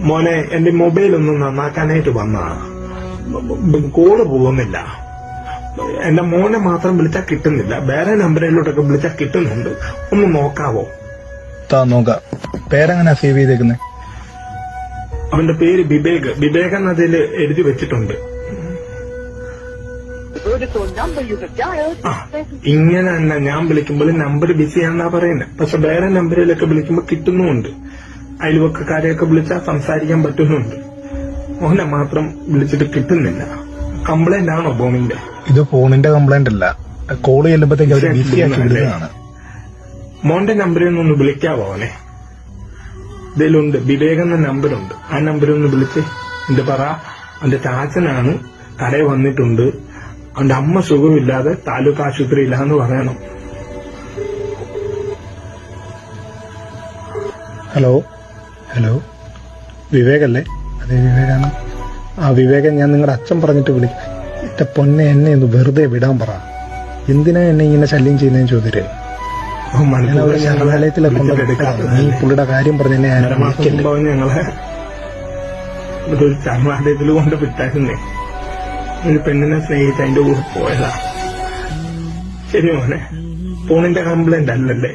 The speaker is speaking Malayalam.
മോനെ എന്റെ മൊബൈൽ ഒന്ന് നന്നാക്കാനായിട്ട് വന്നതാണ്. കോള് പോകുന്നില്ല. എന്റെ മോനെ മാത്രം വിളിച്ചാൽ കിട്ടുന്നില്ല. വേറെ നമ്പറിലോട്ടൊക്കെ വിളിച്ചാൽ കിട്ടുന്നുണ്ട്. ഒന്ന് നോക്കാവോ? നോക്കാം. പേരെങ്ങനെ സേവ് ചെയ്തേക്കുന്നേ? അവന്റെ പേര് വിവേക്. വിവേക് എന്നതിൽ എഴുതി വെച്ചിട്ടുണ്ട്. ഇങ്ങനെ തന്നെ ഞാൻ വിളിക്കുമ്പോൾ നമ്പർ ബിസിയാണെന്നാ പറയുന്നത്. പക്ഷെ വേറെ നമ്പറിലൊക്കെ വിളിക്കുമ്പോൾ കിട്ടുന്നുമുണ്ട്. അയൽവക്കക്കാരെയൊക്കെ വിളിച്ചാൽ സംസാരിക്കാൻ പറ്റുന്നുണ്ട്. മോനെ മാത്രം വിളിച്ചിട്ട് കിട്ടുന്നില്ല. കംപ്ലൈന്റ് ആണോ ഫോണിന്റെ? ഇത് ഫോണിന്റെ കംപ്ലൈന്റ് അല്ല, കോള് ചെല്ലുമ്പോഴത്തേക്ക് അവര് ബിസിയാക്കി വിടുന്നതാണ്. മോന്റെ നമ്പറിൽ നിന്നൊന്ന് വിളിക്കാവോ അവനെ? ഇതിലുണ്ട് വിവേക് എന്ന നമ്പറുണ്ട്. ആ നമ്പറിൽ ഒന്ന് വിളിച്ച് എന്റെ പറ അവന്റെ ചാച്ചനാണ്, കടയിൽ വന്നിട്ടുണ്ട്, അവന്റെ അമ്മ സുഖമില്ലാതെ താലൂക്ക് ആശുപത്രിയിലാന്ന് പറയണം. ഹലോ ഹലോ, വിവേകല്ലേ? അതെ വിവേകാണ്. ആ വിവേകൻ, ഞാൻ നിങ്ങളുടെ അച്ഛൻ പറഞ്ഞിട്ട് വിളിക്കും. എന്റെ പൊന്നെ, എന്നെ ഒന്ന് വെറുതെ വിടാൻ പറ. എന്തിനാ എന്നെ ഇങ്ങനെ ശല്യം ചെയ്യുന്നതെന്ന് ചോദിച്ചിട്ട് ഞാൻ അവിടെ ശരണാലയത്തിലൊക്കെ നീ പുള്ളിയുടെ കാര്യം പറഞ്ഞ ഞങ്ങളെ ഒരു ശരണാലയത്തിൽ കൊണ്ട് വിട്ടായിരുന്നേ. ഒരു പെണ്ണിനെ സ്നേഹിച്ച് അതിന്റെ കൂടെ പോയതാ. ശരി മോനെ, ഫോണിന്റെ കംപ്ലൈന്റ് അല്ലല്ലേ?